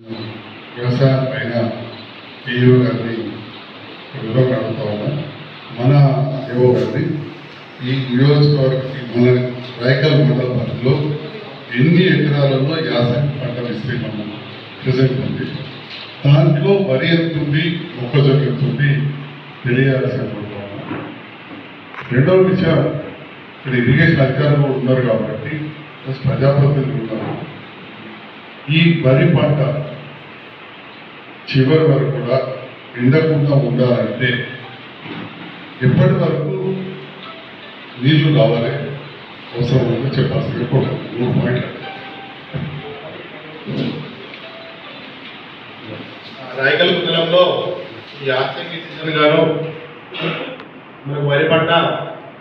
వ్యవసాయం పైన ఏఓ గారిని వివరణ అడుగుతా ఉన్నా. మన ఏఓ గారిని ఈ నియోజకవర్గకి మన రాయకల్ మండల పరిధిలో ఎన్ని ఎకరాలలో యాసంగి పంట విస్తీర్ణం ప్రజెంట్ ఉంది, దాంట్లో వరి ఎంత ఉంది, మొక్కజొన్న ఎంత ఉంది తెలియాల్సి అనుకుంటున్నాను. రెండవ విషయం, ఇక్కడ ఇరిగేషన్ అధికారులు ఉన్నారు కాబట్టి ప్లస్ ప్రజాప్రతినిధులు ఉన్నారు. ఈ వరి పంట చివరి వరకు కూడా ఎండకుండా ఉండాలంటే ఎప్పటి వరకు నీళ్లు కావాలి అవసరం ఉందో చెప్పాల్సింది కూడా 3 పాయింట్లు. రాయకల్ మండలంలో ఈ యాసంగి సీజన్ గాను మనకు వరి పంట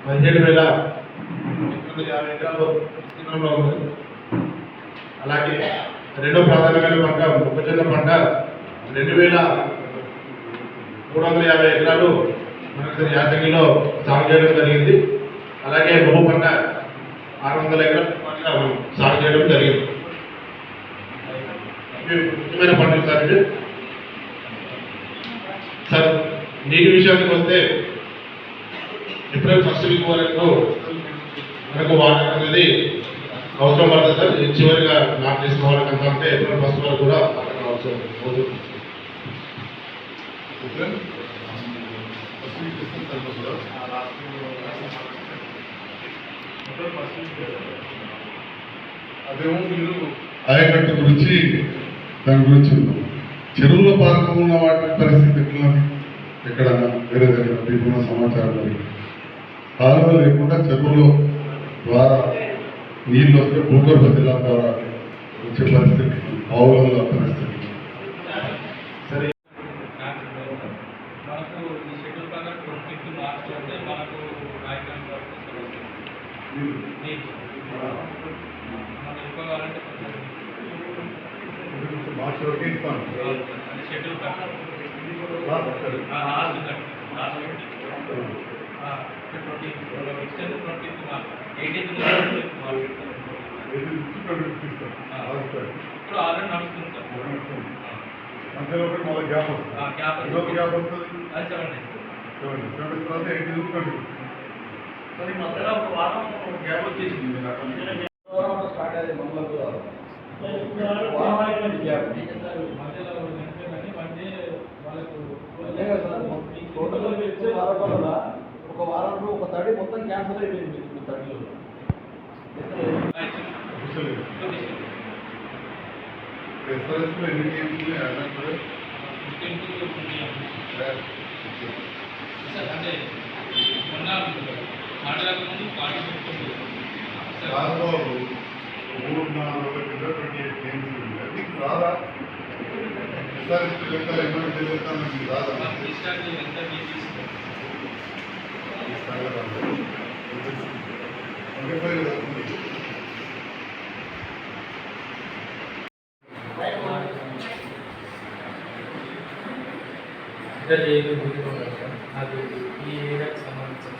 17,850 ఎకరాలు విస్తీర్ణంలో ఉంది. అలాగే రెండో ప్రాధాన్యమైన పంట మొక్కజొన్న పంట 2,350 ఎకరాలు మనకు యాసంగిలో సాగు చేయడం జరిగింది. అలాగే బొమ్మ పంట 600 ఎకరాల పంట సాగు చేయడం జరిగింది. ముఖ్యమైన పంటలు సార్ ఇది. సార్ నీటి విషయానికి వస్తే ఏప్రిల్ 1st వీక్ వరకు మనకు వాటర్ అనేది అవసరం పడుతుంది సార్. చివరిగా నాకు చేసిన వాళ్ళకి అంతా అంటే ఏప్రిల్ 1st వరకు కూడా వాటర్ అవసరం అవుతుంది. అదేమో మీరు ఆయకట్టు గురించి దాని గురించి ఉన్నాం. చెరువులో పార్కు ఉన్న వాటి పరిస్థితి ఎట్లా, ఎక్కడన్నా వేరే దగ్గర మీకున్న సమాచారం లేదు. కాలువలు లేకుండా చెరువులో ద్వారా నీళ్ళు వస్తే భూగర్భ జిల్లా ద్వారా వచ్చే పరిస్థితి, ఆవుల పరిస్థితి. అంతలో మళ్ళీ గ్యాప్ వస్తుంది. గ్యాప్ వస్తుంది మధ్యలో ఒక వారం గ్యాప్ వచ్చేసింది. స్టార్ట్ అయ్యేది మమ్మల్ని టోటల్ ఇచ్చే వారం ఒక వారంలో ఒక తడి మొత్తం క్యాన్సల్ అయిపోయింది. తడిలో అంటే మొన్న మాట్లాడక ముందు పార్టీ 3-4 రోజుల కింద 28 గేమ్స్ మీకు రాదా? ఎస్ఆర్ఎస్పీ లెక్కలు ఎన్నో తెలుగుతాను మీకు రాదా? అది ఈ ఏరియాకి సంబంధించిన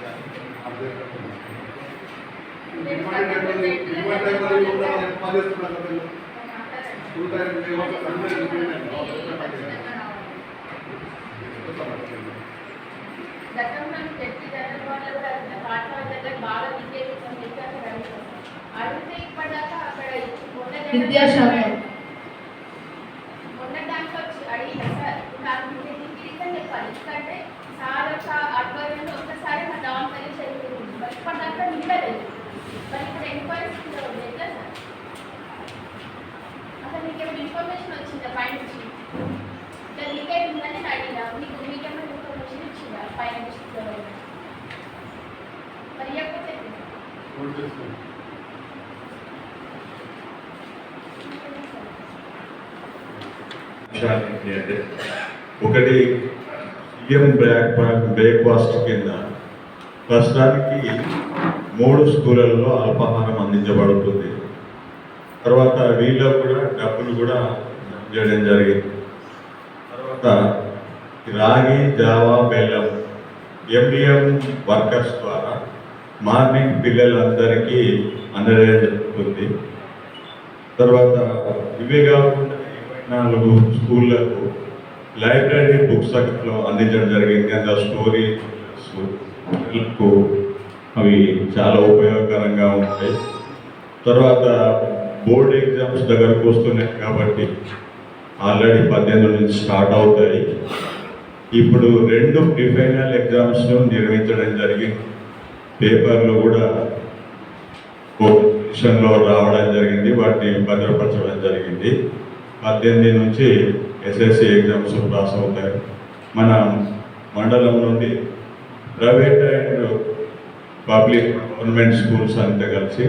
విద్యాశాఖ మొన్న దాంట్లో అడిగిన సార్ నాకు చెప్పాలి. ఎందుకంటే సార్ యొక్క ఆధ్వర్యంలో ఒక్కసారి మా డౌన్ పని జరుగుతుంది. మరి ఇప్పటిదాకా నిండలేదు. మరి ఇప్పుడు ఎంక్వైరీస్ ఎట్లా సార్? అసలు మీకు ఏమైనా ఇన్ఫర్మేషన్ వచ్చిందా పై నుంచి? ఇట్లా లీకేజ్ ఉందని నేను అడిగినా, మీకేమైనా ఇన్ఫర్మేషన్ ఇచ్చిందా పై నుంచి? మరి ఇవ్వకపోతే ఒకటి సీఎం బ్రేక్ఫాస్ట్ కింద ప్రస్తుతానికి 3 స్కూళ్ళల్లో అల్పాహారం అందించబడుతుంది. తర్వాత వీళ్ళు కూడా డబ్బులు కూడా చేయడం జరిగింది. తర్వాత రాగి, జావా, బెల్లం ఎండిఎం వర్కర్స్ ద్వారా మార్నింగ్ పిల్లలందరికీ అందజేయడం జరుగుతుంది. తర్వాత ఇవే కాకుండా 4 స్కూళ్ళకు లైబ్రరీ బుక్స్ అందించడం జరిగింది. అందులో స్టోరీలకు అవి చాలా ఉపయోగకరంగా ఉంటాయి. తర్వాత బోర్డ్ ఎగ్జామ్స్ దగ్గరకు వస్తున్నాయి కాబట్టి ఆల్రెడీ 18 నుంచి స్టార్ట్ అవుతాయి. ఇప్పుడు 2 ప్రీఫైనల్ ఎగ్జామ్స్ను నిర్వహించడం జరిగింది. పేపర్లు కూడా పొజిషన్లో రావడం జరిగింది, వాటిని భద్రపరచడం జరిగింది. 18 నుంచి ఎస్ఎస్సి ఎగ్జామ్స్ పాస్ అవుతాయి. మన మండలం నుండి private and public government schools అంతా కలిసి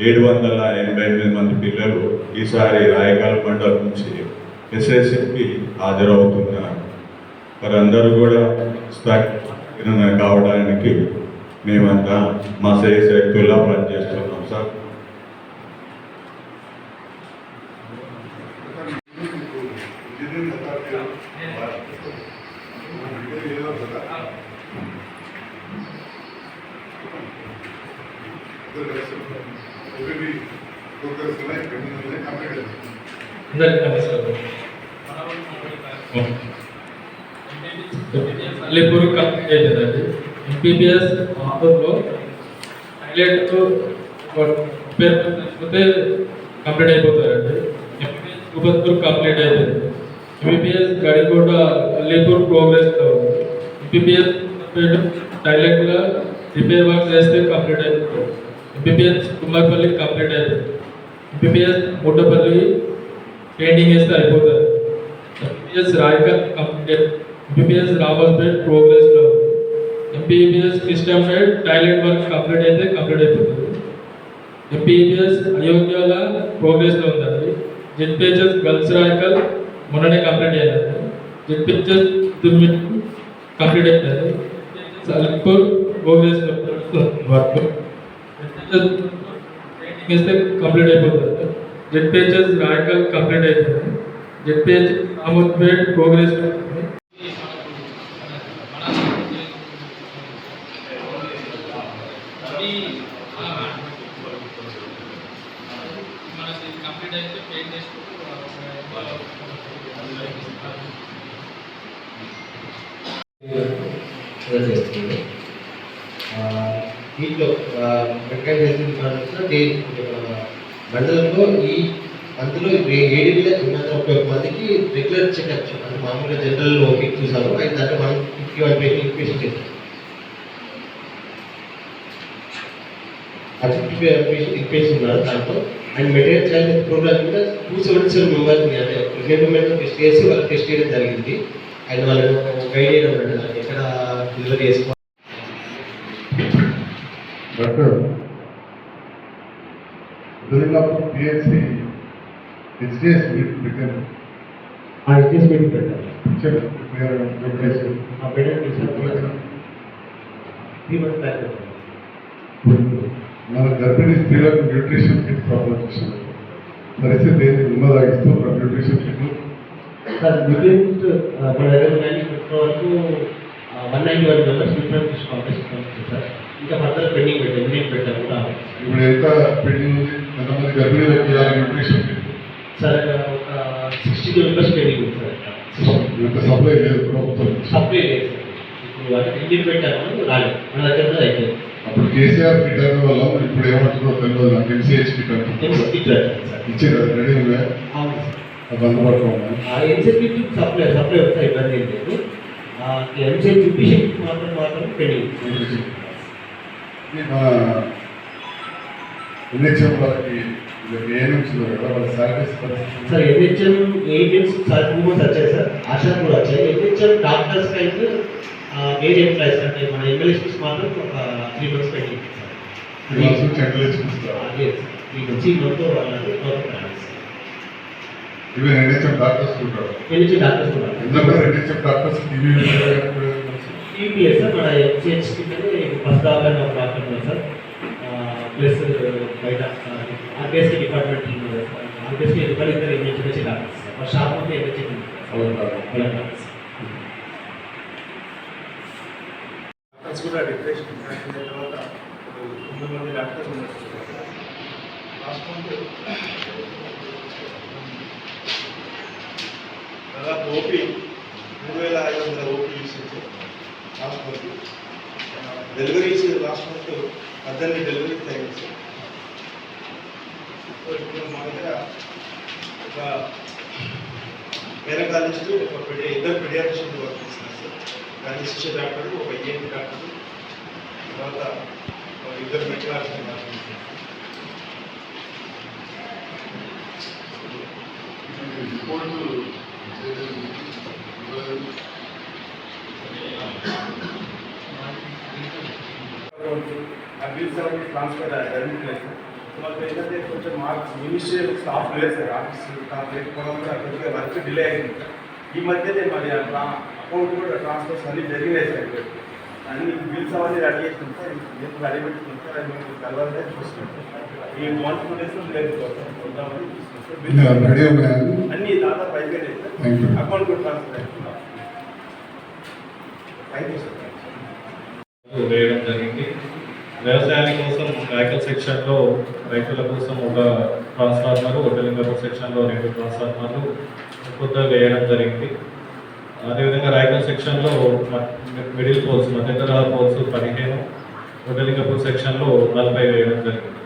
788 మంది పిల్లలు ఈసారి రాయకల్ మండలం నుంచి ఎస్ఎస్సికి హాజరవుతున్నారు. వారందరూ కూడా స్థాయి కావడానికి మేమంతా మా శక్తుల్లా పనిచేస్తున్నాం సార్. అందరికీ నమస్కారం. అల్లీపూర్ కంప్లీట్ అయిపోయిందండి. ఎంపీబీఎస్ ఆంధ్రలో హైలైట్ పేరు కంప్లీట్ అయిపోతారండి. ఎంపీబీఎస్ కుబత్తూర్ కంప్లీట్ అయిపోయింది. ఎంబీబీఎస్ గడికోట అల్లీపూర్ ప్రోగ్రెస్లో ఉంది. ఎంపీబీఎస్ డైరెక్ట్గా రిపేర్ వర్క్ చేస్తే కంప్లీట్ అయిపోతుంది. ఎంపీబీఎస్ కుమ్మర్పల్లి కంప్లీట్ అయిపోయింది. ఎంపీబీఎస్ మూటపల్లి పెయింటింగ్ వేస్తే అయిపోతుంది. MPBS Rayakal complete. MPBS Ramaspet ప్రోగ్రెస్లో ఉంది. MPBS Kristampet toilet work complete అయితే కంప్లీట్ అయిపోతుంది. ఎంపీబీఎస్ అయోధ్యల ప్రోగ్రెస్లో ఉందండి. జెడ్పీహెచ్ఎస్ గర్ల్స్ రాయకల్ మొన్ననే కంప్లీట్ అయ్యిందండి. జెడ్పీహెచ్ఎస్ కంప్లీట్ అయిపోయింది. అల్లీపూర్ ప్రోగ్రెస్లో వర్క్ ట్రైనింగ్ ఇస్తే కంప్లీట్ అయిపోతుంది. జెడ్పీహెచ్ఎస్ రాయకల్ కంప్లీట్ అయిపోయింది. జెడ్పీహెచ్ఎస్ రామస్పేట్ ప్రోగ్రెస్లో ఉంది. కంప్లీట్ అయితే పెయింట్ చేసుకుంటూ చేస్తుంది. దీంట్లో వెంకయ్య మండలంలో ఈ అందులో 7,831 మందికి రెగ్యులర్ చెకప్ అంటే మామూలుగా జనరల్ ఓపీ చూసాము. అయితే దాంట్లో మనం 51 పేషెంట్ ఇన్క్వేషన్ చేస్తాం. పేషెంట్ ఇన్క్వేషన్ ఉన్నారు దాంట్లో. అండ్ మెటీరియల్ చైల్డ్ ప్రోగ్రామ్ కూడా 277 మెంబర్స్ని అంటే ప్రెగ్నెంట్ టెస్ట్ చేసి వాళ్ళకి టెస్ట్ చేయడం జరిగింది. అండ్ వాళ్ళని గైడ్ చేయడం అంటే ఎక్కడ డెలివరీ చేసుకోవాలి. డాక్టర్ దొరికినప్పుడు పిహెచ్సి హెచ్డిఎస్ మీట్ పెట్టాను. హెచ్డిఎస్ మీటింగ్ పెట్టాలి. మన గర్భిణీ స్త్రీలకు న్యూట్రిషన్ కిట్ ప్రాబ్లం చేశారు. పరిస్థితి ఉన్నదాగిస్తూ న్యూట్రిషన్ కిట్ సార్ న్యూట్రిషన్ మన దగ్గర పెట్టిన వరకు 191 మెంబర్స్ న్యూట్రిషన్ కాంప్లెక్స్ సార్. ఇంకా ఫర్దర్ పెండింగ్ పెట్టాము కూడా. ఇప్పుడు ఎంత పెండింగ్ ఉంది? ఎంతమంది గర్భిణీలకు న్యూట్రిషన్ కిట్? సార్ ఒక 60 మెంబర్స్ పెండింగ్ ఉంది సార్. ఎంత సప్లై లేదు ప్రభుత్వం? సప్లై లేదు సార్. ఇప్పుడు అంటే ఇంటికి పెట్టాము రాలేదు, మన దగ్గర కూడా అయిపోయింది. అప్పుడు కేసీఆర్ కిట్ అనే వాళ్ళం ఇప్పుడు ఏమంటుందో తెలియదు. నాకు ఎంసీహెచ్ కిట్ అంటే ఇచ్చేది అది రెడీ ఉందా? అది అందుబాటులో ఉన్నాయి. ఎంసీహెచ్ కిట్ సప్లై వస్తే ఇబ్బంది ఏం లేదు. ఎంసీహెచ్ న్యూట్రిషన్ కిట్ మాత్రం పెండింగ్. మన ఎన్హెచ్ఎం వాళ్ళకి ఏఎన్ఎంస్ కదా వాళ్ళ salaries sir NHM agents sir 2 months వచ్చాయి సార్. ఆశా కూడా వచ్చాయి. ఎన్హెచ్ఎం డాక్టర్స్కి అయితే వేరే ఎంప్లాయీస్ అంటే మన ఎమ్మెల్యేస్ మాత్రం ఒక 3 months పెండింగ్ సార్. అదే 3 months ఈ మంత్ వాళ్ళకి ఈవెన్ ఎన్హెచ్ఎం డాక్టర్స్ ఉంటారు. ఎన్హెచ్ఎం డాక్టర్స్ కూడా ఎన్హెచ్ఎం డాక్టర్స్ టీపీఎస్ సార్. మన ఎంసీహెచ్ కిందనే ఫస్ట్ డాక్టర్ ఒక డాక్టర్ ఉన్నారు సార్. ప్లస్ బయట ఆర్బీఎస్కి డిపార్ట్మెంట్ ఉన్నారు సార్. ఆర్బీఎస్కి ఇద్దరు ఎంహెచ్ఎంఎస్ డాక్టర్స్ సార్. మా షాప్ ఉంటే ఎంహెచ్ఎం డాక్టర్స్ కూడా డిప్రెషన్ తర్వాత 9 మంది డాక్టర్స్ ఉన్నారు. లాస్ట్ మంత్ దాదాపు OP 3500 OP usage last month. Deliveries last month 18 deliveries అయింది సార్. సో ఇప్పుడు మా దగ్గర ఒక గైనకాలజిస్ట్, ఒక ఇద్దరు పెడియాట్రిషియన్ వర్క్ చేస్తున్నారు సార్. గైనకాలజిస్ట్ డాక్టర్, ఒక ఈఎన్టీ డాక్టర్, తర్వాత ఇద్దరు మెడికల్ వర్క్ చేస్తున్నారు. ట్రాన్స్ఫర్ జరుగుతున్నాయి. మాకు ఏంటంటే కొంచెం మార్క్స్ మినిస్ట్రియల్ స్టాఫ్ లేదు సార్, ఆఫీస్ స్టాఫ్ లేకపోవడం వల్ల కొద్దిగా వర్క్ డిలే అయింది. ఈ మధ్యనే మరి అకౌంట్ కూడా ట్రాన్స్ఫర్స్ అన్నీ జరిగినాయి సార్. అన్ని బిల్స్ అవన్నీ రెడీ చేస్తున్నాం సార్. మీకు రెడీ పెట్టుకున్నాం సార్. అది మీకు కలవదే చూస్తున్నాం సార్. ఈ 1-2 డేస్లో లేదు వద్దామని చూస్తున్నాం సార్. అన్నీ దాదాపు అయిపోయినాయి సార్. అకౌంట్ కూడా ట్రాన్స్ఫర్ అవుతున్నాం. Thank you sir. వేయడం జరిగింది. వ్యవసాయాల కోసం రాయకల్ సెక్షన్లో రైతుల కోసం ఒక ట్రాన్స్ఫార్మర్, ఒడ్డలింగపూర్ సెక్షన్లో 2 ట్రాన్స్ఫార్మర్లు కొత్తగా వేయడం జరిగింది. అదేవిధంగా రాయకల్ సెక్షన్లో మిడిల్ పోల్స్, మధ్యతర పోల్స్ 15, ఒడ్డలింగపూర్ సెక్షన్లో 40 వేయడం జరిగింది.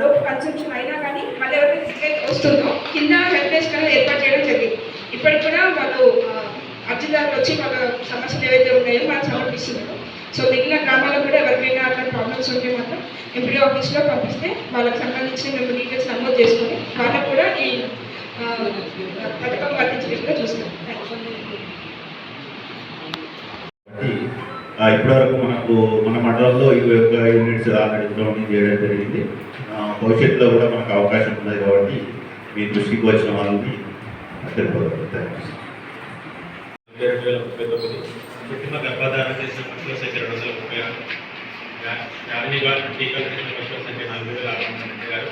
లోపు కన్సంప్షన్ అయినా కానీ మళ్ళీ ఎవరైతే వస్తుందో కింద హెల్ప్ డెస్క్ అనేది ఏర్పాటు చేయడం జరిగింది. ఇప్పటికి కూడా వాళ్ళు అర్జీదారులు వచ్చి వాళ్ళ సమస్యలు ఏవైతే ఉన్నాయో మనం సమర్పిస్తున్నారు. సో మిగిలిన గ్రామాల్లో కూడా ఎవరికైనా అట్లా ప్రాబ్లమ్స్ ఉంటే మాత్రం ఎంపీ ఆఫీస్లో పంపిస్తే వాళ్ళకి సంబంధించిన మేము డీటెయిల్స్ నమోదు చేసుకొని వాళ్ళకు కూడా ఈ పథకం వర్తించినట్టుగా చూస్తాం. ఇప్పటివరకు మన మండలంలో 21 యూనిట్స్ ఆల్రెడీ ఇంప్లిమెంట్ చేయడం జరిగింది. భవిష్యత్తులో కూడా మనకు అవకాశం ఉన్నది కాబట్టి మీ దృష్టికి వచ్చిన వాళ్ళని కృత్రిమ గర్భధారణ చేసిన పశువుల సంఖ్య 236, వ్యాధినివారణ టీకాలు చేసిన పశువుల సంఖ్య 4692,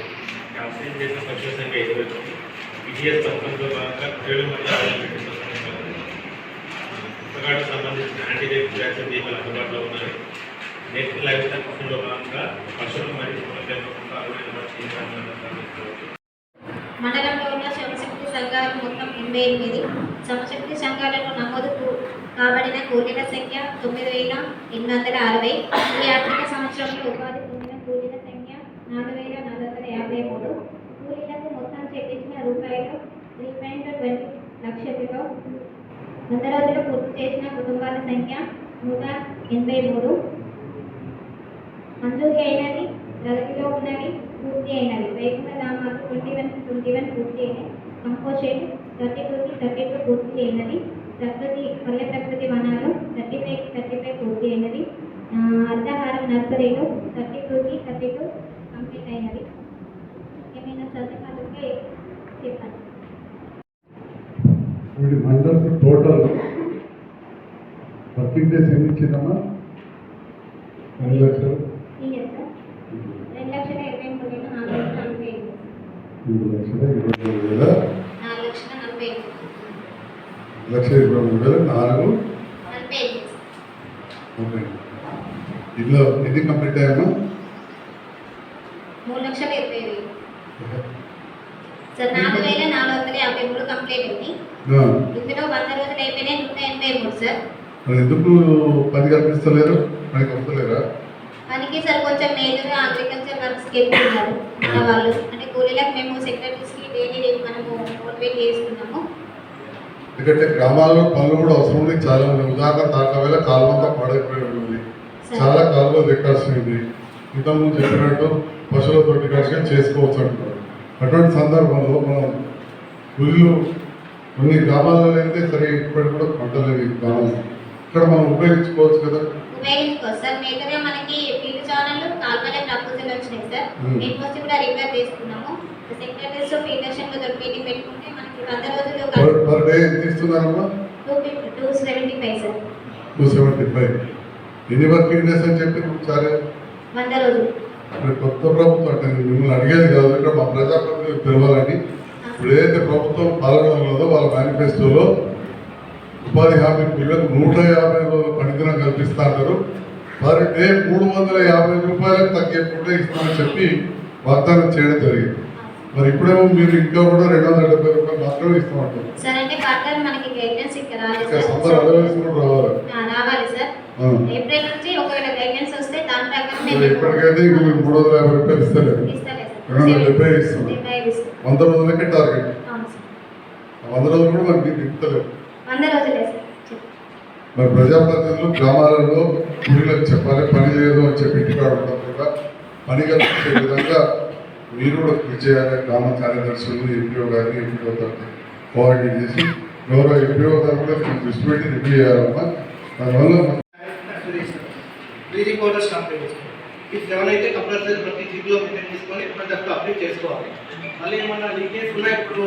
వ్యాక్సిన్ చేసిన పశువుల సంఖ్య 29, ఈటీఎస్ పథకంలో భాగంగా 7 మంది ఆరోగ్య పుస్తకాలకు సంబంధించిన యాంటీరేబిస్ వ్యాక్సిన్ టీకాలు అందుబాటులో ఉన్నాయి. నేషనల్ లైఫ్ స్టైల్ పథకంలో భాగంగా పశువులు మరియు పూల పెంపకంలో 60 మండలంలో ఉన్న శ్రమశక్తి సంఘాలు మొత్తం 88. శ్రమశక్తి సంఘాలలో నమోదు కాబడిన కూలీల సంఖ్య 9860. ఈ ఆర్థిక సంవత్సరంలో ఉపాధి పొందిన కూలీల సంఖ్య 4453. కూలీలకు మొత్తం చెల్లించిన రూపాయలు 3.20 లక్షలలో 100 రోజులు పూర్తి చేసిన కుటుంబాల సంఖ్య 183. మంజూరు అయినవి, ప్రగతిలో ఉన్నవి, పూర్తి అయినవి వైకుంఠ ధామాలు 21 పూర్తి అయినవి. కంపోషేట్ 32 పూర్తి అయినది. పల్లె ప్రకృతి వనాలు 35 పూర్తి అయినది. అర్ధహారం నర్సరీలు 32 కంప్లీట్ అయినది. ఏమైనా సందేహాలుంటే చెప్పండి. మండల్ టోటల్ వర్కింగ్ డేస్ ఎన్ని ఇచ్చిందమ్మా? 2 లక్షలు. 2,23,423,4. ఓకే. ఇందులో ఎన్ని కంప్లీట్ అయ్యామా? 3,20,000 సార్. 4,453 కంప్లీట్ అయింది. ఇందులో 100 రోజులు అయిపోయినాయి 183 సార్. ఎందుకు పని కల్పిస్తలేరు? పనికి వస్తలేరా? పనికి సార్ కొంచెం మేజర్ అగ్రికల్చర్ వర్క్స్కి వెళ్తున్నారు మన వాళ్ళు. అంటే కూలీలకు మేము సెక్రటరీస్కి డైలీ మనము మోటివేట్ చేస్తున్నాము. ఎందుకంటే గ్రామాల్లో పనులు కూడా అవసరం ఉంది. చాలా ఉదాహరణ తాకవేళ కాలువంతా పాడైపోయి ఉంటుంది. చాలా కాలువ దిక్కాల్సింది. ఇంతకుముందు చెప్పినట్టు పశువులతోటి కలిసి చేసుకోవచ్చు అంటున్నారు. అటువంటి సందర్భంలో మనం పుల్లు కొన్ని గ్రామాలలో అయితే సరే ఇప్పటికి కూడా పంటలేదు. గ్రామాలు ఇక్కడ మనం ఉపయోగించుకోవచ్చు కదా. ఉపయోగించుకోవచ్చు సార్. మేజర్గా మనకి ఫీల్డ్ ఛానల్ కాల్మలే ప్రపోజల్ వచ్చినాయి సార్. దీనికోసం కూడా రిపేర్ చేసుకున్నాము. సెక్రటరీస్ ఫీల్డ్ సెషన్లో మీటింగ్ పెట్టుకుంటే మనకి 100 రోజులు పర్ డే ఎంత ఇస్తున్నారమ్మా? 275 సార్. 275. ఎన్ని వర్కింగ్ డేస్ అని చెప్పి సరే 100 రోజులు. కొత్త ప్రభుత్వం అంటే మిమ్మల్ని అడిగేది కాదు, ఇక్కడ మా ప్రజాప్రతినిధులకు తెలవాలని. ఇప్పుడు ఏదైతే ప్రభుత్వం పాల్గొనలేదో వాళ్ళ మేనిఫెస్టోలో ఉపాధి హామీ పిల్లలకు 150 రోజుల పనిదినం కల్పిస్తారు. పర్ డే 350 రూపాయలకు తగ్గకుండా ఇస్తామని చెప్పి వాగ్దానం చేయడం జరిగింది. మరి ఇప్పుడేమో మీరు ఇంకా కూడా 270 రూపాయలు మాత్రమే ఇస్తామంటారు. సార్ అంటే ఫర్దర్ మనకి గైడ్లైన్స్ ఇక్కడ రాలేదు ఇంకా సార్. సమ్మర్ అలవెన్స్ కూడా రావాలి. రావాలి సార్. ఆ. ఏప్రిల్ నుంచి ఒకవేళ గైడ్లైన్స్ వస్తే దాని ప్రకారం మరి ఇప్పటికైతే ఇంక మీరు 350 రూపాయలు ఇస్తలేదు, ఇస్తలేదు 270 ఇస్తున్నాం. 100 రోజులకే టార్గెట్. అవును సార్. 100 రోజులు కూడా మనకి నింపుతలేవు. 100 రోజులే సార్. మరి ప్రజాప్రతినిధులు గ్రామాలలో ఊళ్ళకి చెప్పాలి, పని చేయదు అని చెప్పి ఇంటికాడ ఉండకుండా పని కల్పించే విధంగా మీరు కూడా కృషి చేయాలి. గ్రామ కార్యదర్శులు, ఎంపీఓ గారిని, ఎంపీఓ గారిని కోఆర్డినేట్ చేసి గౌరవ ఎంపీఓ గారు కూడా దృష్టి పెట్టి రివ్యూ చేయాలమ్మా. దానివల్ల త్రీ క్వార్టర్స్ కంప్లీట్ చేసుకోవాలి. ఈ 7 అయితే కంపల్సరీ ప్రతి జిప్లో మెయింటైన్ చేసుకొని ఎప్పటికప్పుడు అప్డేట్ చేసుకోవాలి. మళ్ళీ ఏమన్నా లీకేజ్ ఉన్నాయి, ఇప్పుడు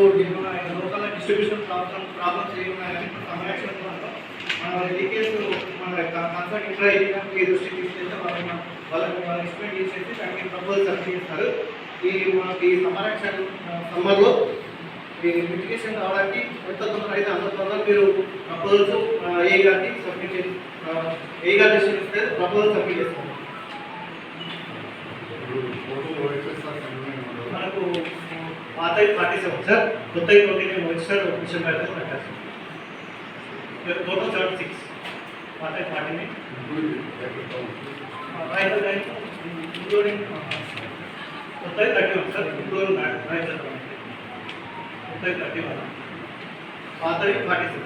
లోకల్ డిస్ట్రిబ్యూషన్ ప్రాబ్లమ్స్ ఏమున్నాయి కానీ ఇప్పుడు కమర్షియల్ మన లీకేజ్ మన కన్సల్ట్ ఇంటర్ అయ్యేటప్పుడు దృష్టికి తీసుకెళ్తే వాళ్ళని ఎక్స్ప్లెయిన్ చేసేసి దానికి ప్రపోజల్ సబ్మిట్ చేస్తారు. ఈ మనకి సమ్మర్లో ఈ మిటిగేషన్ కావడానికి ఎంత తొందర అయితే అంత తొందర మీరు ప్రపోజల్స్ ఏ గారికి సబ్మిట్ చేసి ఏ గారి దృష్టికి ఇస్తే ప్రపోజల్ సబ్మిట్ చేస్తాం. మనకు పాత 47 సార్, కొత్త 29 వచ్చి సార్ మిషన్ అయితే పెట్టారు. టోటల్ 76 పాత 49 ఇంక్లూడింగ్ కొత్త 31 సార్, ఇంక్లూడింగ్ కొత్త 31 పాత 47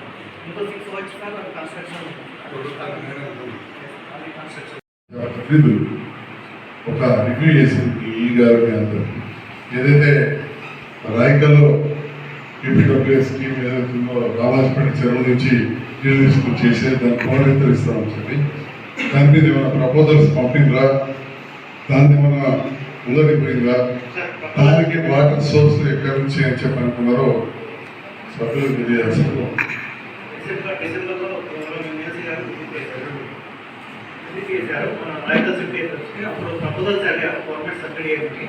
ఇంకో 6 వచ్చి సార్ కన్స్ట్రక్షన్ ప్రతినిధులు ఒక రివ్యూ చేసింది ఈ గారి అందరూ ఏదైతే రాయకల్లో పీపీడబ్ల్యూఎస్ స్కీమ్ ఏదైతుందో రామాజపేట చెరువు నుంచి నీళ్ళు తీసుకుని చేసే దాన్ని పునరుద్ధరిస్తామని చెప్పి దాని మీద ఏమైనా ప్రపోజల్స్ పంపిందిరా, దాన్ని ఏమైనా ముందడిపోయిందా, దానికి వాటర్ సోర్స్ ఎక్కడి నుంచి అని చెప్పి అనుకున్నారో సభ్యులు తెలియజేస్తారు. డిసెంబర్లో చేశారు మన రైతు సిటీ అప్పుడు ప్రపోజల్స్ అడిగారు గవర్నమెంట్ సబ్సిడీ అని.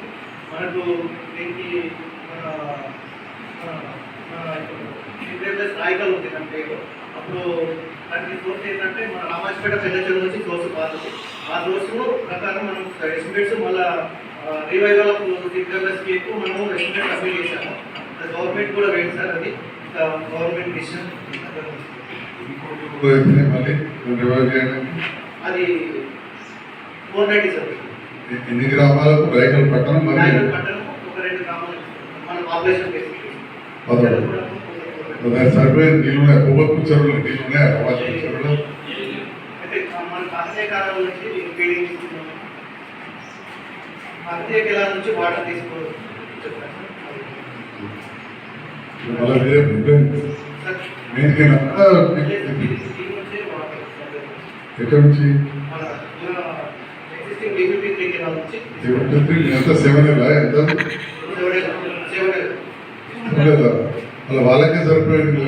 మనకు దీనికి రాయకల్ ఉంది అంటే అప్పుడు దానికి సోర్స్ ఏంటంటే మన రామాజపేట పెద్ద చెరువు నుంచి సోర్స్ కాదు. ఆ సోర్స్ ప్రకారం మనం ఎస్టిమేట్స్ మళ్ళీ రివైవల్ ఆఫ్ స్కీమ్కు మనము ఎస్టిమేట్ సబ్మిట్ చేశాము. గవర్నమెంట్ కూడా వేయండి సార్, అది గవర్నమెంట్ డిసిషన్. అది 490 సార్. ఎన్ని గ్రామాలకు రాయకల్ పట్టణం మరి పట్టణం ఒక 2 గ్రామాలు మన పాపులేషన్ సరిపోయిన నీళ్ళు ఉన్నాయి, కొబ్బరి చెరువులు నీళ్ళు ఉన్నాయి, రవాజా చెరువులు అయితే మన కాకతీయ కాలం నుంచి ఫీడింగ్ కాకతీయ జిల్లా నుంచి వాటర్ తీసుకోవాలి. మళ్ళీ వేరే ఎక్కడి నుంచి ఎంత 7 ఎంత లేదా అలా వాళ్ళకే సరిపోయింది.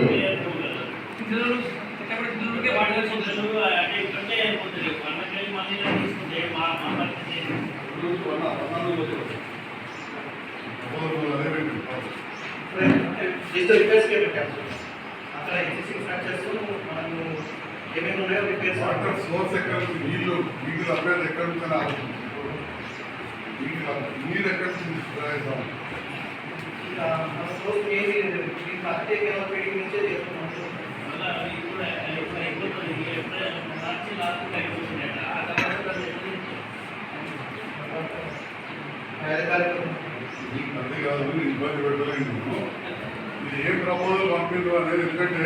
డిజిటల్ రిపేర్స్కే పెట్టాము అక్కడ ఎగ్జిస్టింగ్ స్ట్రక్చర్స్ మనము ఏమేమి ఉన్నాయో రిపేర్స్. వాటర్ సోర్స్ ఎక్కడ నుంచి నీళ్ళు అభ్యర్థి ఎక్కడ నుంచి నీరు ఎక్కడ నుంచి మన సోర్స్ ఫీడింగ్ నుంచే చేస్తున్నాం. అంతేకాదు ఇబ్బంది పెట్టలేదు. ఇది ఏం ప్రపోజల్ పంపించడం అనేది ఎందుకంటే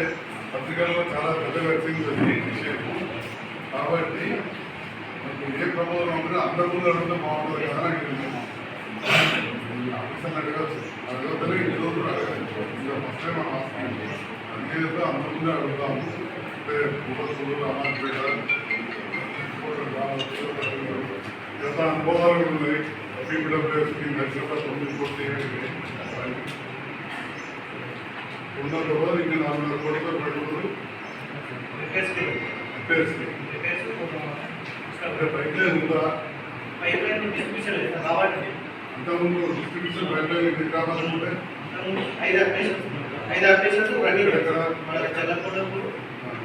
పత్రికల్లో చాలా పెద్ద వెబ్సైట్స్ అది విషయము. కాబట్టి ఏ ప్రపోజల్ పంపినా అందరి ముందు అడిగితే బాగుంటుంది కదా ఆఫీసర్ని అడగచ్చు. అడగద్దని ఇన్ని రోజులు అడగదు. ఇంకా ఫస్ట్ టైం మనం హాస్పిటల్ అందుకే అందరి ముందే అడుగుతాము. అంటే ఉపసులు రామాజపేట ఎంత అనుభవాలు ఉన్నాయి. పీపీడబ్ల్యూఎస్ స్కీమ్ నడిచినప్పుడు 9 కోట్లు ఉన్న రోజు ఇంకా 400 కోట్ల పెట్టుబడులు పైప్లైన్ ఉందా? పైప్లైన్ డిస్ట్రిబ్యూషన్ లేదు కాబట్టి అంతకుముందు డిస్ట్రిబ్యూషన్ పైప్లైన్ ఎన్ని గ్రామాలు ఉంటాయి? 5 అప్డేషన్స్ రన్నింగ్ ఎక్కడ మన జల్లకొండకు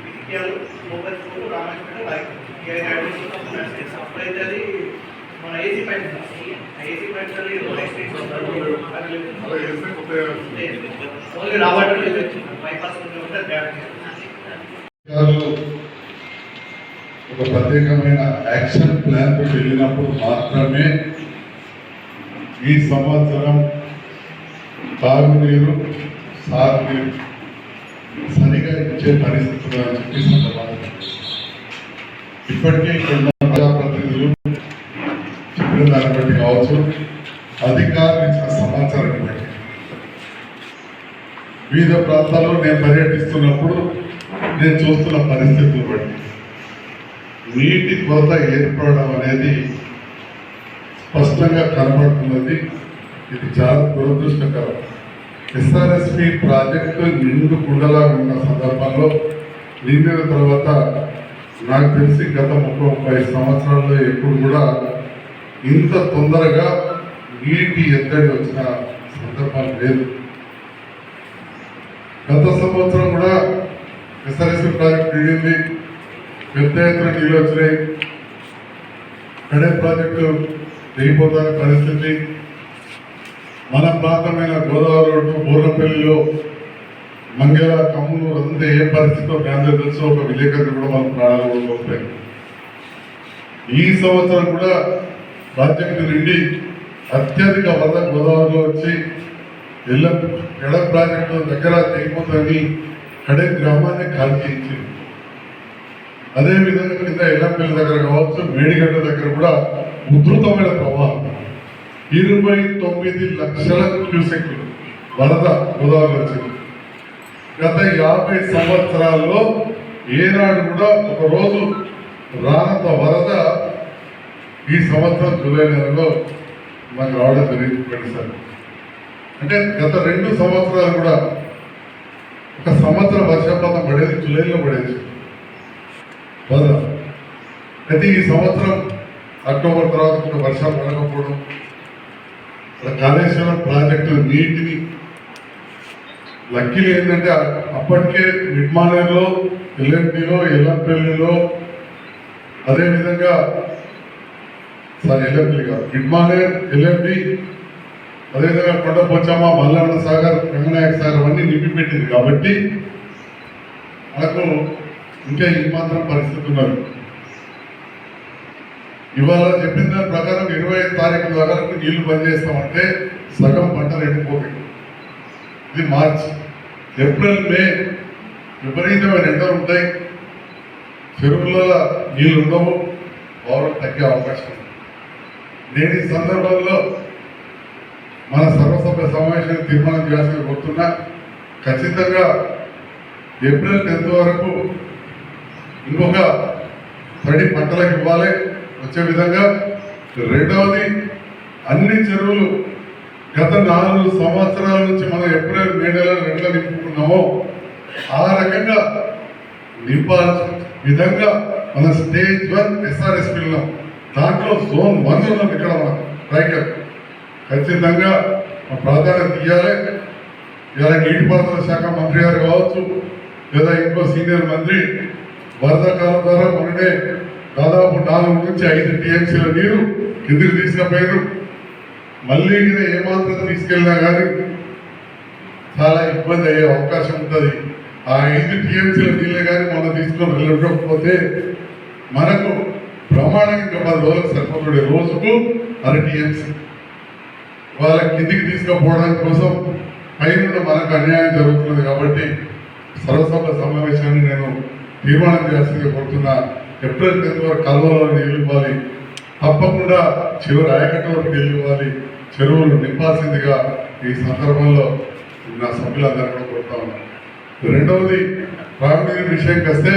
ఇటిక్యాలు mobile phone Ramajapeta Rayakal 5 updations అప్పుడైతే అది మన AC pipe AC pipe only రాబట్టి 5% ఉంటే డ్యామేజ్. ఒక ప్రత్యేకమైన యాక్షన్ ప్లాన్ వెళ్ళినప్పుడు మాత్రమే ఈ సంవత్సరం తాగునీరు సాగునీరు సరిగా ఇచ్చే పరిస్థితులు అని చెప్పి సందర్భంగా ఇప్పటికే కొన్ని ప్రజాప్రతినిధులు చెప్పిన దాన్ని బట్టి కావచ్చు, అధికారులు ఇచ్చిన సమాచారాన్ని బట్టి వివిధ ప్రాంతాల్లో నేను పర్యటిస్తున్నప్పుడు నేను చూస్తున్న పరిస్థితులు బట్టి నీటి కొరత ఏర్పడడం అనేది స్పష్టంగా కనబడుతున్నది. ఇది చాలా దురదృష్టకరం. ఎస్ఆర్ఎస్పి ప్రాజెక్టు నిండు కుండలా ఉన్న సందర్భంలో నిండిన తర్వాత నాకు తెలిసి గత 30-30 సంవత్సరాల్లో ఎప్పుడు కూడా ఇంత తొందరగా నీటి ఎద్దడి వచ్చిన సందర్భం లేదు. గత సంవత్సరం కూడా ఎస్ఆర్ఎస్పి ప్రాజెక్టు నిండింది, పెద్ద ఎత్తున నీళ్ళు వచ్చినాయి. కడే ప్రాజెక్టు తెగిపోతున్న పరిస్థితి. మన ప్రాంతమైన గోదావరి రోడ్డు బోర్లపల్లిలో మంగళ కమ్ములు అంతా ఏ పరిస్థితిలో గాంధీ తెలుసు. ఒక విలేకరులు కూడా మన ప్రాణాలు కూడా కోల్పోయాయి. ఈ సంవత్సరం కూడా ప్రాజెక్టు నుండి అత్యధిక వరద గోదావరిలో వచ్చి ఎడ ప్రాజెక్టు దగ్గర తెగిపోతుందని కడే గ్రామాన్ని ఖాళీ చేయించింది. అదేవిధంగా కింద ఎల్లంపల్లి దగ్గర కావచ్చు, మేడిగడ్డ దగ్గర కూడా ఉధృతమైన ప్రవాహం 29 లక్షల క్యూసెక్లు వరద గోదావరి వచ్చింది. గత 50 సంవత్సరాల్లో ఏనాడు కూడా ఒక రోజు రానంత వరద ఈ సంవత్సరం జూలై నెలలో మనకు రావడం జరిగింది సార్. అంటే గత 2 సంవత్సరాలు కూడా ఒక సంవత్సరం వర్షపాతం పడేది జూలైలో పడేది వరద. అయితే ఈ సంవత్సరం అక్టోబర్ తర్వాత కూడా వర్షాలు పడకపోవడం, కాళేశ్వరం ప్రాజెక్టు నీటిని లక్కీలు ఏంటంటే అప్పటికే నిర్మాణంలో ఎల్ఎండిలో ఎల్లంపల్లిలో అదేవిధంగా ఎల్ఎంపల్లి కాదు నిర్మాణం ఎల్ఎండి అదేవిధంగా కొండపోచమ్మ మల్లన్న సాగర్ రంగనాయక సాగర్ అవన్నీ నింపిపెట్టింది కాబట్టి మనకు ఇంకా ఈ మాత్రం పరిస్థితి ఉన్నారు. ఇవాళ చెప్పిన దాని ప్రకారం 25 తారీఖు వరకు నీళ్లు బంద్ చేస్తామంటే సగం పంటలు ఎండిపోతాయి. ఇది మార్చి, ఏప్రిల్, మే విపరీతమైన ఎండలు ఉంటాయి. చెరువులలో నీళ్లు ఉండవు, పవర్ తగ్గే అవకాశం ఉంది. నేను ఈ సందర్భంలో మన సర్వసభ్య సమావేశాన్ని తీర్మానం చేయాల్సి కోరుతున్నా. ఖచ్చితంగా ఏప్రిల్ 10 వరకు ఇంకొక తడి పంటలకు ఇవ్వాలి వచ్చే విధంగా. రెండవది, అన్ని చెరువులు గత 4 సంవత్సరాల నుంచి మనం ఏప్రిల్, మే నెలలో ఎట్లా నింపుకున్నామో ఆ రకంగా నింపాల్సిన విధంగా మన స్టేజ్ 1 ఎస్ఆర్ఎస్పీ ఉన్నాం. దాంట్లో జోన్ 1 ఉన్నాం. ఇక్కడ మనం రైకర్ ఖచ్చితంగా ప్రాధాన్యత ఇవ్వాలి. ఇలా నీటిపారుదల శాఖ మంత్రి గారు కావచ్చు, లేదా ఇంకో సీనియర్ మంత్రి వరదకాలం ద్వారా మొన్ననే దాదాపు 4 నుంచి 5 టీఎంసీల నీరు కిందికి తీసుకుపోయారు. మళ్ళీ ఏమాత్రం తీసుకెళ్ళినా కానీ చాలా ఇబ్బంది అయ్యే అవకాశం ఉంటుంది. ఆ 5 టీఎంసీల నీళ్ళే కానీ మనం తీసుకొని వెళ్ళకపోతే మనకు ప్రమాణం ఇంకా 10 రోజులకు సరిపోతుండే, రోజుకు 1/2 టీఎంసీ వాళ్ళ కిందికి తీసుకుపోవడానికి కోసం పైన మనకు అన్యాయం జరుగుతున్నది. కాబట్టి సర్వసభ సమావేశాన్ని నేను తీర్మానం చేయాల్సింది కోరుతున్నా. ఏప్రిల్ 10 వరకు కాలువలో నీళ్ళు ఇవ్వాలి, తప్పకుండా చివరి ఆయకట్ట వరకు నీళ్ళు ఇవ్వాలి, చెరువులు నింపాల్సిందిగా ఈ సందర్భంలో నా సభ్యులందరూ కూడా కోరుతా ఉన్నాను. రెండవది, త్రాగునీరు విషయంకి వస్తే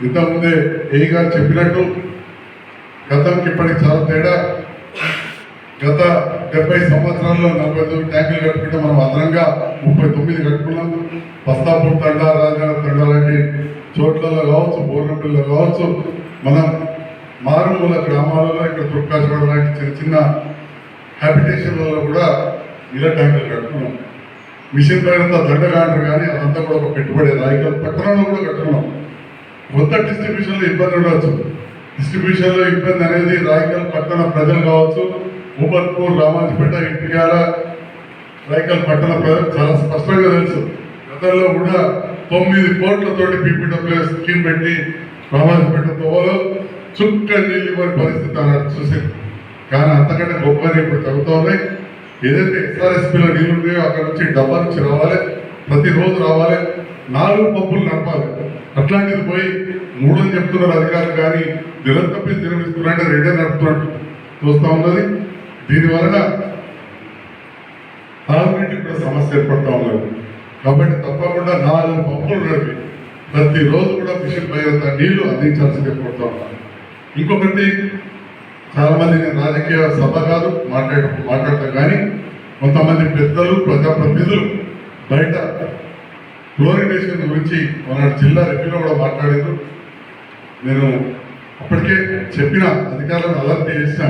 ఇంతకుముందే ఏఈ గారు చెప్పినట్టు గతంకి ఇప్పటికి చాలా తేడా. గత 70 సంవత్సరాల్లో 49 ట్యాంకులు కట్టుకుంటే మనం అదనంగా 39 కట్టుకున్నాం. బస్తాపూర్ తండా, రాజనగర్ తండా లాంటి చోట్లలో కావచ్చు, బోర్నపల్లిలో కావచ్చు, మనం మారుమూల గ్రామాలలో ఇక్కడ తుర్కాశ్వరం లాంటి చిన్న చిన్న హ్యాబిటేషన్లలో కూడా నీళ్ళ ట్యాంకులు కట్టుకున్నాం. మిషన్ పేరుతో దండగా అంటారు కానీ అదంతా కూడా ఒక పెట్టుబడి. రాయకల్ పట్టణంలో కూడా కట్టుకున్నాం. కొత్త డిస్ట్రిబ్యూషన్లో ఇబ్బంది ఉండవచ్చు. డిస్ట్రిబ్యూషన్లో ఇబ్బంది అనేది రాయకల్ పట్టణ ప్రజలు కావచ్చు, ఊపర్పూర్, రామాజపేట, ఇంటికాల, రైకల్ పట్టణ ప్రజలకు చాలా స్పష్టంగా తెలుసు. గతంలో కూడా 9 కోట్లతోటి పీపీడబ్ల్యూఎస్ స్కీమ్ పెట్టి ప్రమాదపెట్టిన తోవలో చుక్క నీళ్ళు ఇవ్వని పరిస్థితి అన్నాడు చూసింది. కానీ అంతకంటే గొప్పగా ఇప్పుడు తగ్గుతూ ఉన్నాయి. ఏదైతే ఎస్ఆర్ఎస్పీలో నీళ్ళు ఉన్నాయో అక్కడ నుంచి డబ్బా నుంచి రావాలి, ప్రతిరోజు రావాలి, 4 పంపులు నడపాలి. అట్లాంటిది పోయి 3 అని చెప్తున్నారు అధికారులు, కానీ దినం తప్పి దినమిస్తున్నారంటే 2 నడుపుతున్నట్టు చూస్తూ ఉన్నది. దీనివలన తాగునీటికి కూడా సమస్య ఏర్పడుతూ ఉన్నది. కాబట్టి తప్పకుండా 4 పంపులు నడిపి ప్రతిరోజు కూడా మిషన్ పైనంత నీళ్లు అందించాల్సింది ఏర్పడుతూ ఉన్నారు. ఇంకొకటి, చాలా మంది నేను రాజకీయ సభ కాదు మాట్లాడతాం, కానీ కొంతమంది పెద్దలు ప్రజాప్రతినిధులు బయట ఫ్లోరినేషన్ గురించి మన జిల్లా రెవెన్యూలో కూడా మాట్లాడారు. నేను అప్పటికే చెప్పిన అధికారులను అలర్ట్ చేసిన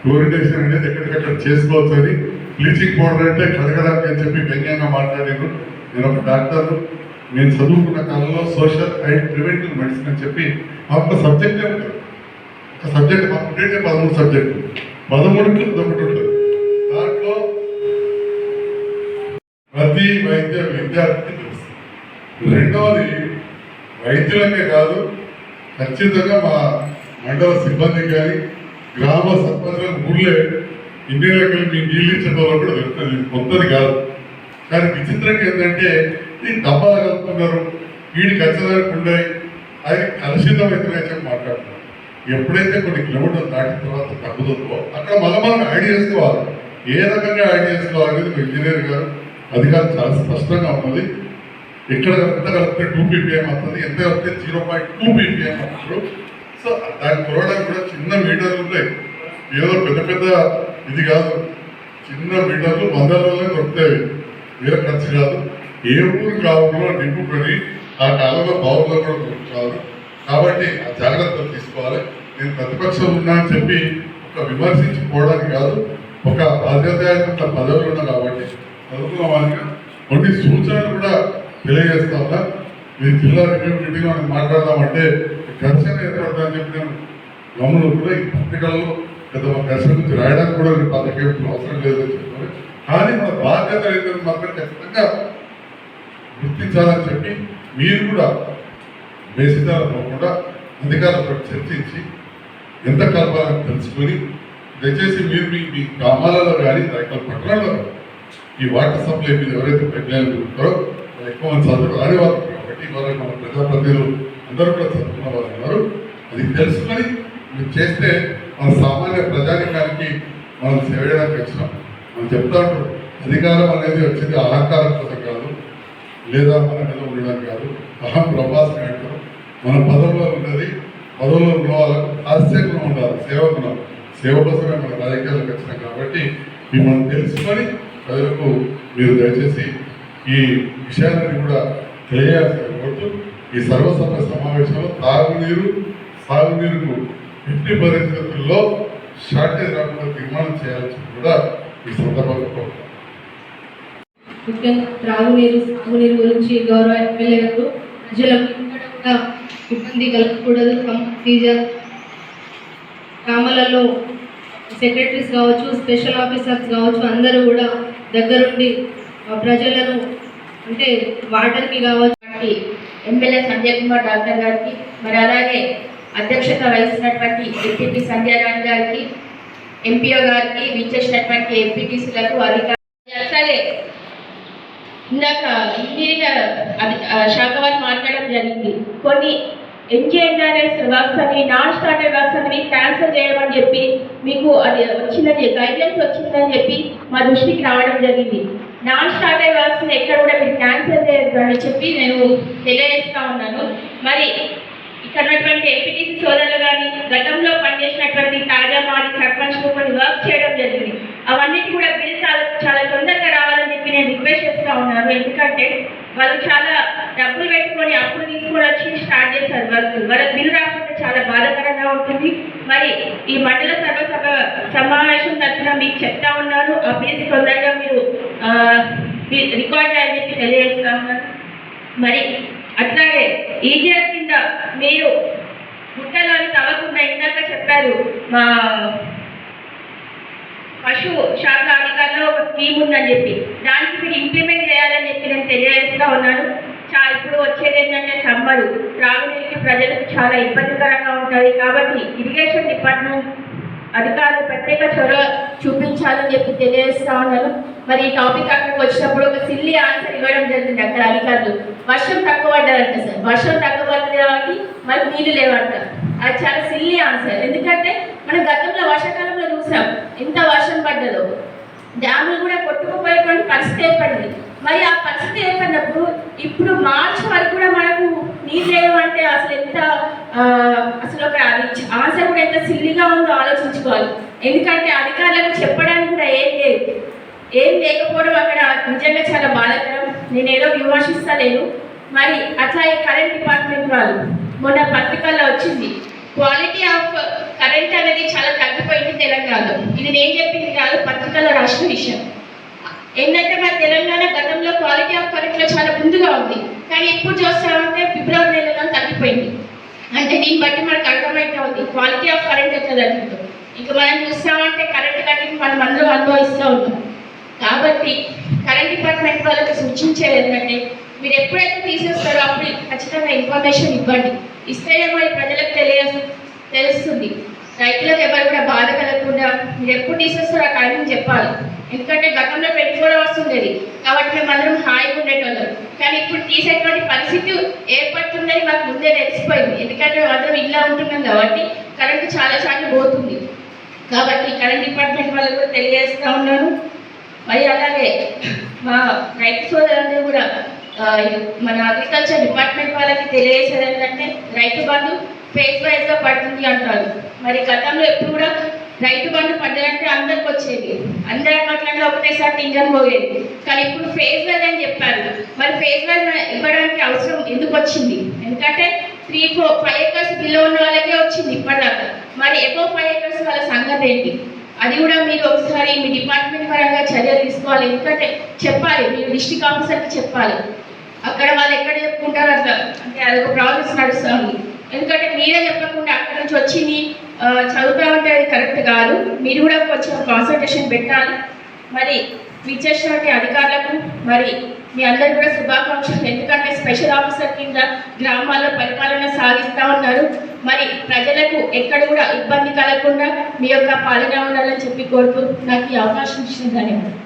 ఫ్లోరినేషన్ అనేది ఎక్కడికక్కడ చేసుకోవచ్చు అని, బ్లీచింగ్ పౌడర్ అంటే కడగడానికి అని చెప్పి వ్యంగ్యంగా మాట్లాడారు. నేను ఒక డాక్టర్ను, నేను చదువుకున్న కాలంలో సోషల్ అండ్ ప్రివెంటివ్ మెడిసిన్ అని చెప్పి మాకు సబ్జెక్టే ఉంటుంది. ఒక సబ్జెక్ట్ మాకు ఉండేటే 13 సబ్జెక్టు, 13కి ఒకటి ఉంటుంది. దాంట్లో ప్రతి వైద్య విద్యార్థికి తెలుసు. రెండవది, వైద్యులకే కాదు, ఖచ్చితంగా మా మండల సిబ్బంది కానీ గ్రామ సర్పంచులకు ఊళ్ళే ఇండియాకి మీ నీళ్ళు ఇచ్చిన వాళ్ళు కూడా తెలుస్తుంది. కొత్తది కాదు. కానీ విచిత్రంగా ఏంటంటే ఈ డబ్బాలు కలుపుతున్నారు, వీడికి ఖచ్చితంగా ఉండాయి, అది కలుషితం అవుతున్నాయని చెప్పి మాట్లాడుతున్నారు. ఎప్పుడైతే కొన్ని కిలోమీటర్లు దాటిన తర్వాత తగ్గుతుందో అక్కడ మనం యాడ్ చేసుకోవాలి. ఏ రకంగా యాడ్ చేసుకోవాలి అనేది ఇంజనీర్ గారు అధికారులు చాలా స్పష్టంగా ఉన్నది. ఎక్కడ ఎంత కలిపితే 2 ppm అవుతుంది, ఎంత కలిపితే 0.2 ppm అవుతారు. సో దాన్ని కొలవడానికి కూడా చిన్న మీటర్లు ఉంటాయి. ఏదో పెద్ద పెద్ద ఇది కాదు, చిన్న మీటర్లు 100 రోజులే దొరుకుతాయి. వేరే ఖర్చు కాదు. ఏ ఊరు కావులో నింపుకొని ఆ కాలంలో బావుల్లో కూడా దొరుకుతారు. కాబట్టి ఆ జాగ్రత్తలు తీసుకోవాలి. నేను ప్రతిపక్షం ఉన్నా అని చెప్పి ఒక విమర్శించుకోవడానికి కాదు, ఒక బాధ్యతాయుత పదవులు ఉన్నా కాబట్టి చదువుకున్న వారిగా కొన్ని సూచనలు కూడా తెలియజేస్తా ఉన్నా. మీ జిల్లా రివ్యూ మీటింగ్ మనం మాట్లాడదామంటే ఘర్షణ ఏర్పడతామని చెప్పి నేను గమనం కూడా ఈ పత్రికల్లో పెద్ద ఘర్షణ గురించి రాయడానికి కూడా నేను పత్రికేమిటి అవసరం లేదని చెప్పాను. కానీ మన బాధ్యత ఏంటంటే మాత్రం ఖచ్చితంగా గుర్తించాలని చెప్పి మీరు కూడా బేసిదాలు కూడా అధికారులతో చర్చించి ఎంత కలపాలని తెలుసుకొని దయచేసి మీరు మీ గ్రామాలలో కానీ రైతుల పట్టణాల్లో ఈ వాటర్ సప్లై మీద ఎవరైతే ప్రజ్ఞానం జరుగుతారో ఎక్కువ మంది చదువు రానివారు కాబట్టి ఇవాళ మన ప్రజాప్రతినిధులు అందరూ కూడా చదువుకున్న వారు ఉన్నారు. అది తెలుసుకొని మీరు చేస్తే మన సామాన్య ప్రజానికానికి మనం సేవ చేయడానికి వచ్చినాం. మనం చెప్తా ఉంటాం, అధికారం అనేది వచ్చింది అహంకారం కోసం కాదు, లేదా మన మీద ఉండడానికి కాదు. అహం ప్రభాసం అంటారు. మన పదవులో ఉన్నది, పదవులో ఉన్న వాళ్ళకు హాస్యగుణం ఉండాలి, సేవగుణం. సేవ కోసమే మన రాజకీయాలకు వచ్చినాం కాబట్టి ఇవి మనం తెలుసుకొని ప్రజలకు మీరు దయచేసి ఈ విషయాన్ని కూడా తెలియాల్సిన కోరుతూ ఈ సర్వసభ్య సమావేశంలో తాగునీరు సాగునీరుకు ఎట్టి పరిస్థితుల్లో షార్టేజ్ రాకుండా తీర్మానం చేయాల్సి కూడా ఈ సందర్భంగా కోరుతాం. ముఖ్యంగా త్రాగునీరు సాగునీరు గురించి గౌరవ ఎమ్మెల్యేలకు ప్రజలకు ఇబ్బంది కలగకూడదు. సీజర్ గ్రామాలలో సెక్రటరీస్ కావచ్చు, స్పెషల్ ఆఫీసర్స్ కావచ్చు, అందరూ కూడా దగ్గరుండి ప్రజలను అంటే వాటర్కి కావచ్చు ఎమ్మెల్యే సంజయ్ కుమార్ డాక్టర్ గారికి, మరి అలాగే అధ్యక్షత వహిస్తున్నటువంటి ఎంపీపీ సంధ్యారాణి గారికి, ఎంపీఓ గారికి, విచ్చేసినటువంటి ఎంపీటీసీలకు అధికారులు, అట్లాగే ఇందాక ఇంజనీరింగ్ శాఖ వారు మాట్లాడడం జరిగింది. కొన్ని NGNRS వర్క్స్ అని, నాన్ స్టార్టెడ్ వర్క్స్ అని క్యాన్సిల్ చేయడం అని చెప్పి మీకు అది వచ్చిందని గైడ్లైన్స్ వచ్చిందని చెప్పి మా దృష్టికి రావడం జరిగింది. నాన్ స్టార్టెడ్ వర్క్స్ని ఎక్కడ కూడా మీరు క్యాన్సిల్ చేయొద్దు అని చెప్పి నేను తెలియజేస్తా ఉన్నాను. మరి ఇక్కడ ఉన్నటువంటి ఎంపీటీసీ సోదరులు కానీ గతంలో పనిచేసినటువంటి తాజా మాజీ సర్పంచ్లు కొన్ని వర్క్స్ చేయడం జరిగింది. అవన్నిటి కూడా బిల్ చాలా తొందరగా రావాలని చెప్పి నేను రిక్వెస్ట్ చేస్తూ ఉన్నాను. ఎందుకంటే వాళ్ళు చాలా డబ్బులు పెట్టుకొని అప్పులు తీసుకొని వచ్చి స్టార్ట్ చేశారు వర్క్స్. వాళ్ళకి బిల్ రాకపోతే చాలా బాధాకరంగా ఉంటుంది. మరి ఈ మండల సర్వసభ సమావేశం తరఫున మీకు చెప్తా ఉన్నాను, ఆ బిల్స్ తొందరగా మీరు రికార్డ్ అని చెప్పి తెలియజేస్తా ఉన్నాను. మరి అట్లాగే ఈజీఆర్ కింద మీరు గుట్టలోని తవ్వకుండా ఇందాక చెప్పారు, మా పశు శాఖ అధికారులు ఒక స్కీమ్ స్కీమ్ ఉందని చెప్పి దానికి మీరు ఇంప్లిమెంట్ చేయాలని చెప్పి నేను తెలియజేస్తూ ఉన్నాను. ఇప్పుడు వచ్చేది ఏంటంటే సమ్మరు, త్రాగునీటికి ప్రజలకు చాలా ఇబ్బందికరంగా ఉంటుంది. కాబట్టి ఇరిగేషన్ డిపార్ట్మెంట్ అధికారులు ప్రత్యేక చొరవ చూపించాలని చెప్పి తెలియజేస్తా ఉన్నాను. మరి ఈ టాపిక్ అక్కడికి వచ్చినప్పుడు ఒక సిల్లీ ఆన్సర్ ఇవ్వడం జరిగింది అక్కడ అధికారులు. వర్షం తక్కువ పడ్డారంట సార్, వర్షం తక్కువ పడింది కాబట్టి మనకు నీళ్లు లేవంట. అది చాలా సిల్లీ ఆన్సర్. ఎందుకంటే మనం గతంలో వర్షాకాలంలో చూసాం ఎంత వర్షం పడ్డదో, డ్యాములు కూడా కొట్టుకుపోయేటువంటి పరిస్థితి ఏర్పడింది. మరి ఆ పరిస్థితి ఏర్పడినప్పుడు ఇప్పుడు మార్చి వరకు కూడా మనకు నీళ్ళు లేవంటే అసలు ఎంత అసలు ఒక ఆన్సర్ కూడా ఎంత సిల్లీగా ఉందో ఆలోచించుకోవాలి. ఎందుకంటే అధికారులకు చెప్పడానికి కూడా ఏం లేకపోవడం అక్కడ నిజంగా చాలా బాధాకరం. నేను ఏదో విమర్శిస్తలేను. మరి అట్లాగే కరెంట్ డిపార్ట్మెంట్ వాళ్ళు మొన్న పత్రికల్లో వచ్చింది, క్వాలిటీ ఆఫ్ కరెంట్ అనేది చాలా తగ్గిపోయింది తెలంగాణలో. ఇది నేను చెప్పింది కాదు, పత్రికల్లో రాసిన విషయం. ఏంటంటే మన తెలంగాణ గతంలో క్వాలిటీ ఆఫ్ కరెంట్లో చాలా ముందుగా ఉంది, కానీ ఇప్పుడు చూస్తామంటే ఫిబ్రవరి నెలలో తగ్గిపోయింది. అంటే దీన్ని బట్టి మనకు అర్థమైతే ఉంది క్వాలిటీ ఆఫ్ కరెంట్ ఎట్లా తగ్గిందో. ఇంకా మనం చూస్తామంటే కరెంట్ కట్టింగ్ మనం అందరూ అనుభవిస్తూ ఉంటాం. కాబట్టి కరెంట్ డిపార్ట్మెంట్ వాళ్ళకి సూచించేది ఏంటంటే మీరు ఎప్పుడైతే తీసేస్తారో అప్పుడు ఖచ్చితంగా ఇన్ఫర్మేషన్ ఇవ్వండి. ఇస్తేనే మరి ప్రజలకు తెలుస్తుంది. రైతులకు ఎవరు కూడా బాధ కలగకుండా మీరు ఎప్పుడు తీసేస్తారో ఆ టైమింగ్ చెప్పాలి. ఎందుకంటే గతంలో 24 hours ఉండేది కాబట్టి మేము అందరం హాయిగా ఉండేటోళ్ళం. కానీ ఇప్పుడు తీసేటువంటి పరిస్థితి ఏర్పడుతుందని మాకు ముందే తెలిసిపోయింది. ఎందుకంటే అందరం ఇలా ఉంటున్నాం కాబట్టి కరెంటు చాలాసార్లు పోతుంది. కాబట్టి కరెంట్ డిపార్ట్మెంట్ వాళ్ళకు కూడా తెలియజేస్తూ ఉన్నాను. మరి అలాగే మా రైతు సోదరులందరూ కూడా మన అగ్రికల్చర్ డిపార్ట్మెంట్ వాళ్ళకి తెలియజేసేది ఏంటంటే రైతు బంధు ఫేజ్ వైజ్గా పడుతుంది అంటారు. మరి గతంలో ఎప్పుడు కూడా రైతు బంధు పడ్డారంటే అందరికి వచ్చేది, అందరి అకౌంట్లలో ఒకటేసారి టింజన్ పోయేది. కానీ ఇప్పుడు ఫేజ్ వైజ్ అని చెప్పారు. మరి ఫేజ్ వైజ్ ఇవ్వడానికి అవసరం ఎందుకు వచ్చింది? ఎందుకంటే 3-4-5 acres బిలో ఉన్న వాళ్ళకే వచ్చింది ఇప్పటిదాకా. మరి ఎబో 5 acres వాళ్ళ సంగతి ఏంటి? అది కూడా మీరు ఒకసారి మీ డిపార్ట్మెంట్ పరంగా చర్యలు తీసుకోవాలి. ఎందుకంటే చెప్పాలి, మీరు డిస్ట్రిక్ట్ ఆఫీసర్కి చెప్పాలి. అక్కడ వాళ్ళు ఎక్కడ చెప్పుకుంటారు అట్లా, అంటే అదొక ప్రాసెస్ నడుస్తూ ఉంది. ఎందుకంటే మీరే చెప్పకుండా అక్కడ నుంచి వచ్చింది చదువుతూ ఉంటే అది కరెక్ట్ కాదు. మీరు కూడా కొంచెం కాన్సన్ట్రేషన్ పెట్టాలి. మరి విచ్చేసినటువంటి అధికారులకు మరి మీ అందరికీ కూడా శుభాకాంక్షలు. ఎందుకంటే స్పెషల్ ఆఫీసర్ కింద గ్రామాల్లో పరిపాలన సాగిస్తూ ఉన్నారు. మరి ప్రజలకు ఎక్కడ కూడా ఇబ్బంది కలగకుండా మీ యొక్క పాలన ఉండాలని చెప్పి కోరుతూ నాకు ఈ అవకాశం ఇచ్చిన ధన్యవాదాలు.